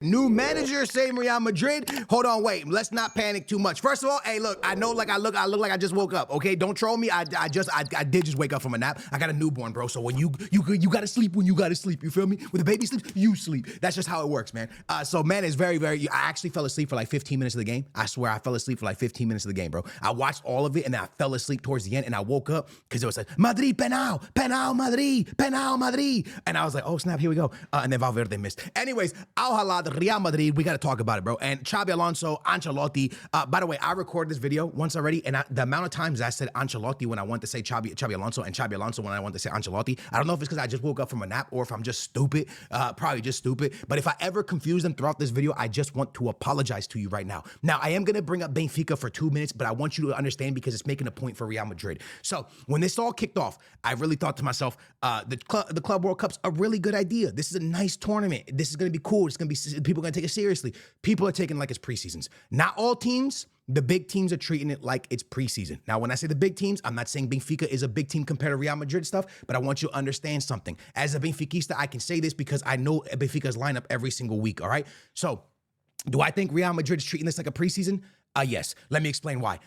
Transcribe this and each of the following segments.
New manager, same Real Madrid. Hold on, wait. Let's not panic too much. First of all, hey, look. I know, I look like I just woke up. Okay, don't troll me. I did just wake up from a nap. I got a newborn, bro. So when you gotta sleep when you gotta sleep. You feel me? When the baby sleeps, you sleep. That's just how it works, man. So man, it's very. I actually fell asleep for like 15 minutes of the game. I swear, I fell asleep for like 15 minutes of the game, bro. I watched all of it and then I fell asleep towards the end and I woke up because it was like Madrid penal, Madrid, penal Madrid, and I was like, oh snap, here we go. And then Valverde missed. Anyways, Al Hilal, Real Madrid. We got to talk about it, bro. And Xabi Alonso, Ancelotti. By the way, I recorded this video once already, and the amount of times I said Ancelotti when I want to say Xabi Alonso, and Xabi Alonso when I want to say Ancelotti, I don't know if it's because I just woke up from a nap or if I'm just stupid. Probably just stupid. But if I ever confuse them throughout this video, I just want to apologize to you right now. Now, I am going to bring up Benfica for 2 minutes, but I want you to understand because it's making a point for Real Madrid. So when this all kicked off, I really thought to myself, the Club World Cup's a really good idea. This is a nice tournament. This is going to be cool. It's going to be, people are going to take it seriously. People are taking it like it's preseasons. Not all teams, the big teams are treating it like it's preseason. Now, when I say the big teams, I'm not saying Benfica is a big team compared to Real Madrid stuff, but I want you to understand something. As a Benfiquista, I can say this because I know Benfica's lineup every single week, all right? So, do I think Real Madrid is treating this like a preseason? Yes. Let me explain why.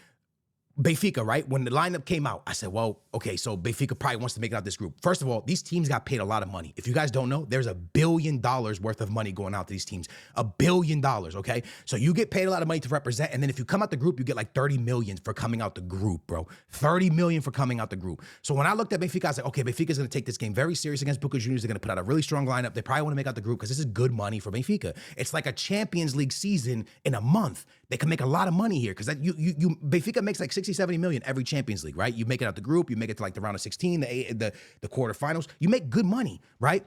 Benfica, right? When the lineup came out, I said, well, okay, so Benfica probably wants to make it out this group. First of all, these teams got paid a lot of money. If you guys don't know, there's $1 billion worth of money going out to these teams. $1 billion, okay? So you get paid a lot of money to represent, and then if you come out the group, you get like 30 million for coming out the group, bro. 30 million for coming out the group. So when I looked at Benfica, I was like, okay, Benfica's going to take this game very serious against Boca Juniors. They're going to put out a really strong lineup. They probably want to make out the group because this is good money for Benfica. It's like a Champions League season in a month. They can make a lot of money here because Benfica makes like 60, 70 million every Champions League, right? You make it out the group, you make it to like the round of 16, the quarterfinals. You make good money, right?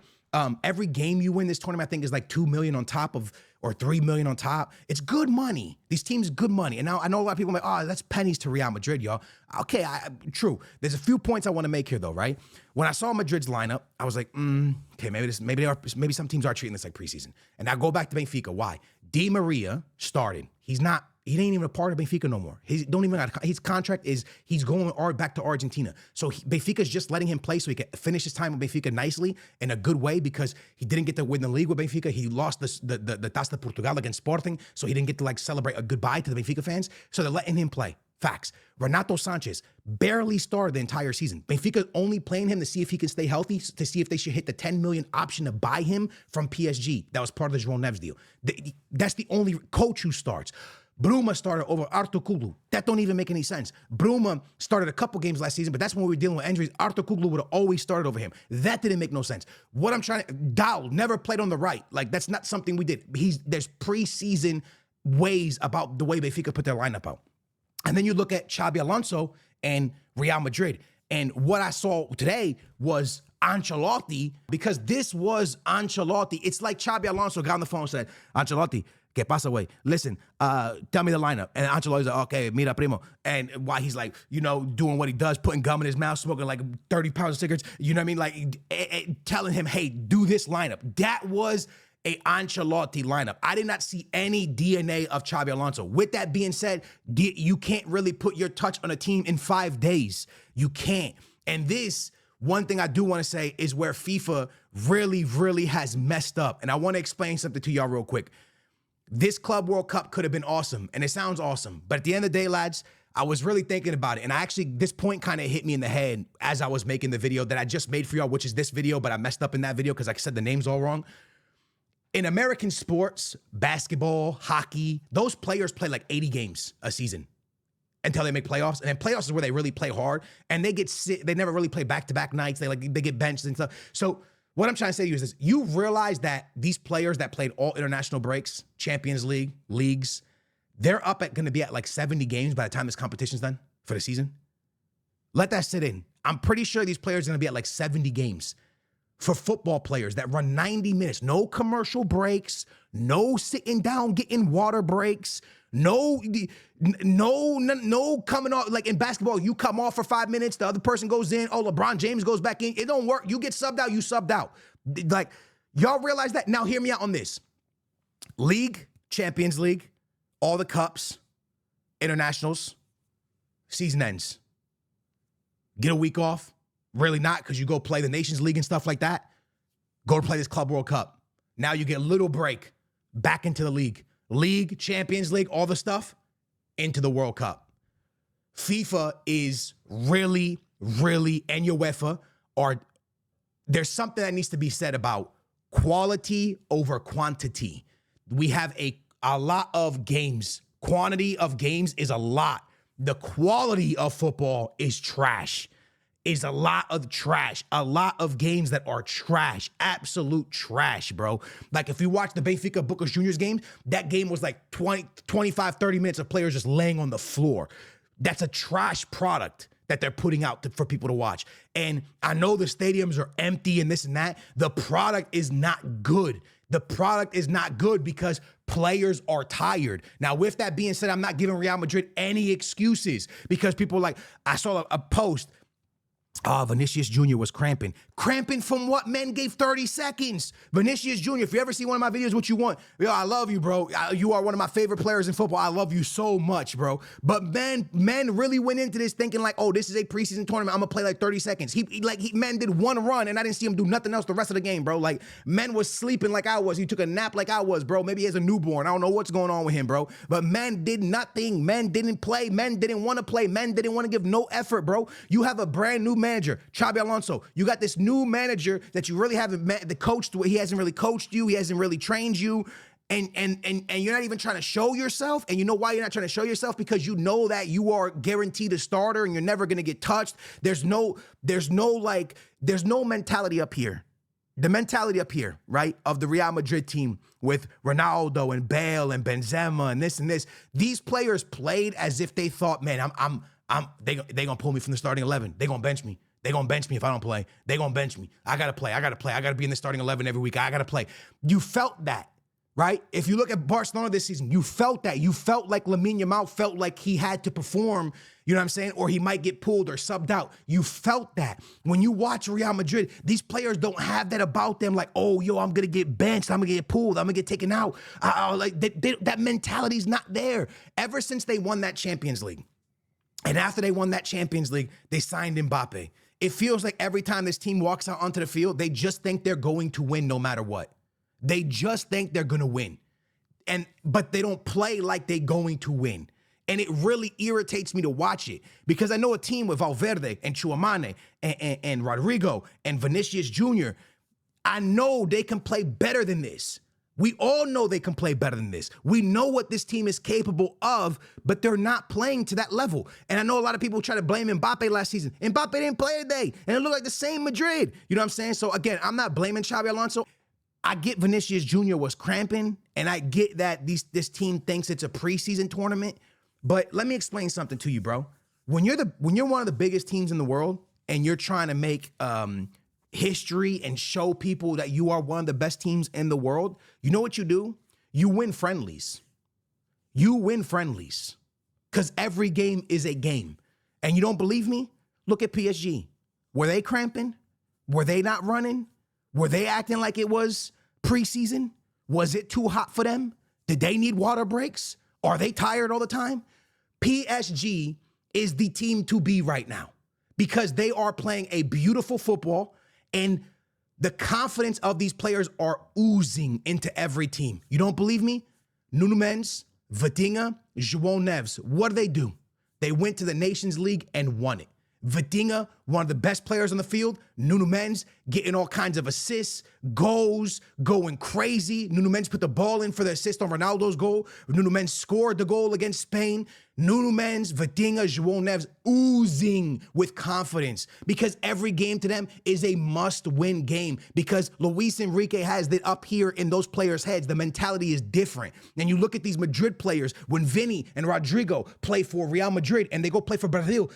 Every game you win this tournament, I think, is like 2 million on top of, or 3 million on top. It's good money. These teams, good money. And now I know a lot of people are like, oh, that's pennies to Real Madrid, y'all. Okay, true. There's a few points I want to make here, though, right? When I saw Madrid's lineup, I was like, okay, maybe some teams are treating this like preseason. And I go back to Benfica. Why? Di Maria started. He ain't even a part of Benfica no more. His contract is, he's going back to Argentina. So Benfica's just letting him play so he can finish his time with Benfica nicely in a good way because he didn't get to win the league with Benfica. He lost the Taça de Portugal against Sporting, so he didn't get to like celebrate a goodbye to the Benfica fans. So they're letting him play. Facts. Renato Sanchez barely started the entire season. Benfica only playing him to see if he can stay healthy, to see if they should hit the 10 million option to buy him from PSG. That was part of the João Neves deal. That's the only coach who starts. Bruma started over Artur Kuglu. That don't even make any sense. Bruma started a couple games last season, but that's when we were dealing with injuries. Artur Kuglu would have always started over him. That didn't make no sense. What I'm trying to, Dowd never played on the right. Like, that's not something we did. There's preseason ways about the way Benfica put their lineup out. And then you look at Xabi Alonso and Real Madrid. And what I saw today was Ancelotti, because this was Ancelotti. It's like Xabi Alonso got on the phone and said, Ancelotti, ¿qué pasa, güey? Listen, tell me the lineup. And Ancelotti's like, okay, mira, primo. And while he's like, doing what he does, putting gum in his mouth, smoking like 30 pounds of cigarettes, you know what I mean? Like, telling him, hey, do this lineup. That was a Ancelotti lineup. I did not see any DNA of Xabi Alonso. With that being said, you can't really put your touch on a team in 5 days. You can't. And this, one thing I do want to say is where FIFA really, really has messed up. And I want to explain something to y'all real quick. This Club World Cup could have been awesome, and it sounds awesome. But at the end of the day, lads, I was really thinking about it. And this point kind of hit me in the head as I was making the video that I just made for y'all, which is this video, but I messed up in that video because I said the names all wrong. In American sports, basketball, hockey, those players play like 80 games a season until they make playoffs. And then playoffs is where they really play hard. And they get sick. They never really play back-to-back nights. They get benched and stuff. So what I'm trying to say to you is this. You realize that these players that played all international breaks, Champions League, leagues, they're going to be at like 70 games by the time this competition's done for the season. Let that sit in. I'm pretty sure these players are going to be at like 70 games. For football players that run 90 minutes, no commercial breaks, no sitting down getting water breaks, no coming off. Like in basketball, you come off for 5 minutes, the other person goes in, oh, LeBron James goes back in. It don't work. You get subbed out, you subbed out. Like, y'all realize that? Now hear me out on this. League, Champions League, all the cups, internationals, season ends. Get a week off. Really not, because you go play the Nations League and stuff like that. Go to play this Club World Cup. Now you get a little break. back into the league, Champions League, all the stuff, into the World Cup. FIFA is really, and UEFA there's something that needs to be said about quality over quantity. We have a lot of games. Quantity of games is a lot. The quality of football is trash. Is a lot of trash. A lot of games that are trash. Absolute trash, bro. Like if you watch the Benfica Boca Juniors game, that game was like 20, 25, 30 minutes of players just laying on the floor. That's a trash product that they're putting out for people to watch. And I know the stadiums are empty and this and that. The product is not good. The product is not good because players are tired. Now, with that being said, I'm not giving Real Madrid any excuses because people like, I saw a post, Vinicius Jr. was cramping. Cramping from what? Men gave 30 seconds. Vinicius Jr., if you ever see one of my videos, what you want? Yo, I love you, bro. You are one of my favorite players in football. I love you so much, bro. But men really went into this thinking like, oh, this is a preseason tournament. I'm going to play like 30 seconds. Men did one run, and I didn't see him do nothing else the rest of the game, bro. Like, men was sleeping like I was. He took a nap like I was, bro. Maybe he has a newborn. I don't know what's going on with him, bro. But men did nothing. Men didn't play. Men didn't want to play. Men didn't want to give no effort, bro. You have a brand new manager, Xabi Alonso. You got this new manager that you really haven't met, the coach. He hasn't really coached you. He hasn't really trained you. And you're not even trying to show yourself. And you know why you're not trying to show yourself? Because you know that you are guaranteed a starter and you're never going to get touched. There's no mentality up here. The mentality up here, right, of the Real Madrid team with Ronaldo and Bale and Benzema and this. These players played as if they thought, man, they gonna pull me from the starting 11. They gonna bench me. They gonna bench me if I don't play. They gonna bench me. I gotta play. I gotta be in the starting 11 every week. I gotta play. You felt that, right? If you look at Barcelona this season, you felt that. You felt like Lamine Yamal felt like he had to perform, you know what I'm saying? Or he might get pulled or subbed out. You felt that. When you watch Real Madrid, these players don't have that about them. Like, oh, yo, I'm gonna get benched. I'm gonna get pulled. I'm gonna get taken out. That mentality's not there. Ever since they won that Champions League, and after they won that Champions League, they signed Mbappe. It feels like every time this team walks out onto the field, they just think they're going to win no matter what. They just think they're going to win. But they don't play like they're going to win. And it really irritates me to watch it because I know a team with Valverde and Tchouameni and Rodrigo and Vinicius Jr., I know they can play better than this. We all know they can play better than this. We know what this team is capable of, but they're not playing to that level. And I know a lot of people try to blame Mbappe last season. Mbappe didn't play today, and it looked like the same Madrid. You know what I'm saying? So again, I'm not blaming Xabi Alonso. I get Vinicius Jr. was cramping, and I get that this team thinks it's a preseason tournament. But let me explain something to you, bro. When you're one of the biggest teams in the world, and you're trying to make history and show people that you are one of the best teams in the world, you know what you do? You win friendlies. You win friendlies because every game is a game. And you don't believe me? Look at PSG. Were they cramping? Were they not running? Were they acting like it was preseason? Was it too hot for them? Did they need water breaks? Are they tired all the time? PSG is the team to be right now because they are playing a beautiful football. And the confidence of these players are oozing into every team. You don't believe me? Nuno Mendes, Vitinha, João Neves. What do? They went to the Nations League and won it. Vitinha, one of the best players on the field. Nuno Mendes getting all kinds of assists, goals, going crazy. Nuno Mendes put the ball in for the assist on Ronaldo's goal. Nuno Mendes scored the goal against Spain. Nuno Mendes, Vitinha, João Neves oozing with confidence because every game to them is a must-win game because Luis Enrique has it up here in those players' heads. The mentality is different. And you look at these Madrid players, when Vini and Rodrigo play for Real Madrid and they go play for Brazil,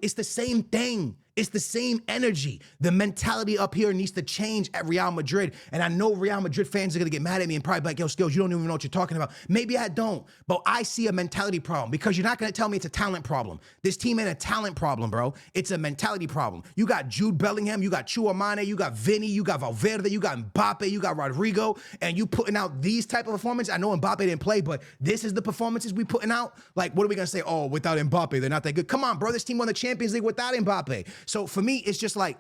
it's the same thing. It's the same energy. The mentality up here needs to change at Real Madrid. And I know Real Madrid fans are going to get mad at me and probably be like, yo, Skills, you don't even know what you're talking about. Maybe I don't, but I see a mentality problem because you're not going to tell me it's a talent problem. This team ain't a talent problem, bro. It's a mentality problem. You got Jude Bellingham, you got Tchouameni, you got Vini, you got Valverde, you got Mbappe, you got Rodrigo, and you putting out these type of performances. I know Mbappe didn't play, but this is the performances we putting out. Like, what are we going to say? Oh, without Mbappe, they're not that good. Come on, bro. This team won the Champions League without Mbappe. So for me, it's just like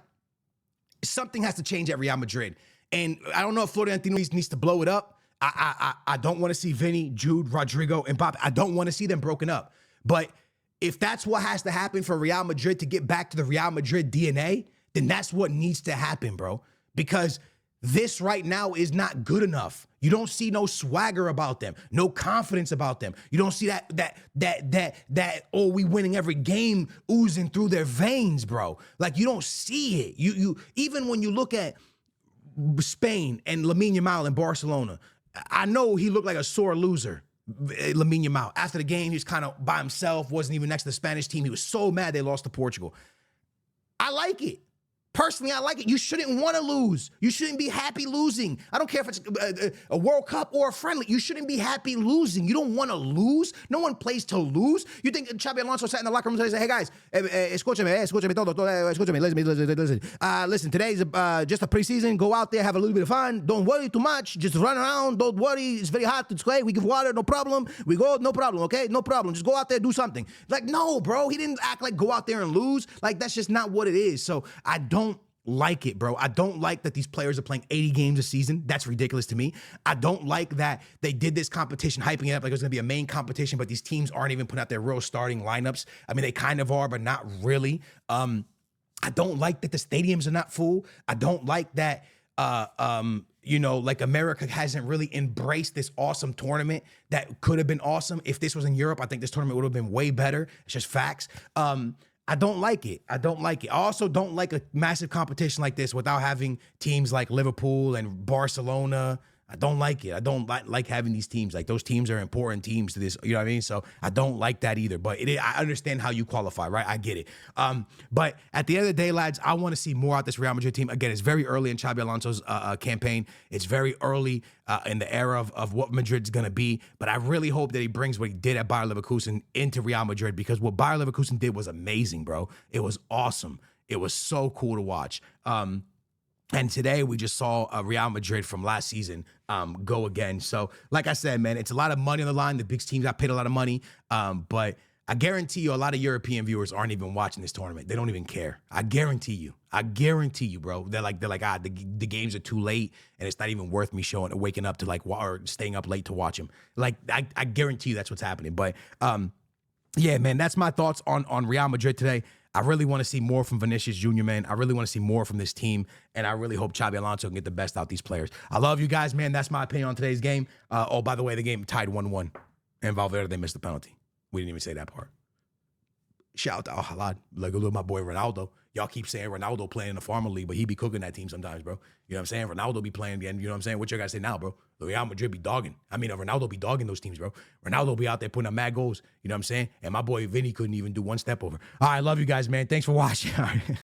something has to change at Real Madrid. And I don't know if Florentino needs to blow it up. I don't want to see Vinny, Jude, Rodrigo, and Mbappe. I don't want to see them broken up. But if that's what has to happen for Real Madrid to get back to the Real Madrid DNA, then that's what needs to happen, bro. Because this right now is not good enough. You don't see no swagger about them, no confidence about them. You don't see that oh, we winning every game oozing through their veins, bro. Like, you don't see it. You even when you look at Spain and Lamine Yamal in Barcelona, I know he looked like a sore loser, Lamine Yamal. After the game, he was kind of by himself, wasn't even next to the Spanish team. He was so mad they lost to Portugal. I like it. Personally, I like it. You shouldn't want to lose. You shouldn't be happy losing. I don't care if it's a World Cup or a friendly. You shouldn't be happy losing. You don't want to lose. No one plays to lose. You think Xabi Alonso sat in the locker room and said, hey, guys, escúchame todo, escúchame, listen. Listen, today's just a preseason. Go out there, have a little bit of fun. Don't worry too much. Just run around. Don't worry. It's very hot. It's great. We give water. No problem. We go. No problem. Okay? No problem. Just go out there, do something. Like, no, bro. He didn't act like go out there and lose. Like, that's just not what it is. So I don't like it, bro. I don't like that these players are playing 80 games a season. That's ridiculous to me. I don't like that they did this competition, hyping it up like it was going to be a main competition, but these teams aren't even putting out their real starting lineups. I mean, they kind of are, but not really. I don't like that the stadiums are not full. I don't like that, like America hasn't really embraced this awesome tournament that could have been awesome. If this was in Europe, I think this tournament would have been way better. It's just facts. I don't like it. I also don't like a massive competition like this without having teams like Liverpool and Barcelona. I don't like it. I don't like having these teams. Like, those teams are important teams to this, you know what I mean? So I don't like that either. But I understand how you qualify, right? I get it. But at the end of the day, lads, I want to see more out this Real Madrid team. Again, it's very early in Xabi Alonso's campaign. It's very early in the era of what Madrid's going to be. But I really hope that he brings what he did at Bayer Leverkusen into Real Madrid, because what Bayer Leverkusen did was amazing, bro. It was awesome. It was so cool to watch. And today we just saw Real Madrid from last season go again. So like I said, man, it's a lot of money on the line. The big teams got paid a lot of money. But I guarantee you a lot of European viewers aren't even watching this tournament. They don't even care. I guarantee you, bro. They're like, the games are too late and it's not even worth me waking up to or staying up late to watch them. Like, I guarantee you that's what's happening. But yeah, man, that's my thoughts on Real Madrid today. I really want to see more from Vinicius Jr., man. I really want to see more from this team, and I really hope Xabi Alonso can get the best out these players. I love you guys, man. That's my opinion on today's game. By the way, the game tied 1-1, and Valverde missed the penalty. We didn't even say that part. Shout out to Hilal, like a little my boy Ronaldo. Y'all keep saying Ronaldo playing in the Farmer League, but he be cooking that team sometimes, bro. You know what I'm saying? Ronaldo be playing again. You know what I'm saying? What you guys say now, bro? Real Madrid be dogging. I mean, Ronaldo be dogging those teams, bro. Ronaldo be out there putting up mad goals. You know what I'm saying? And my boy Vinny couldn't even do one step over. All right, love you guys, man. Thanks for watching. All right.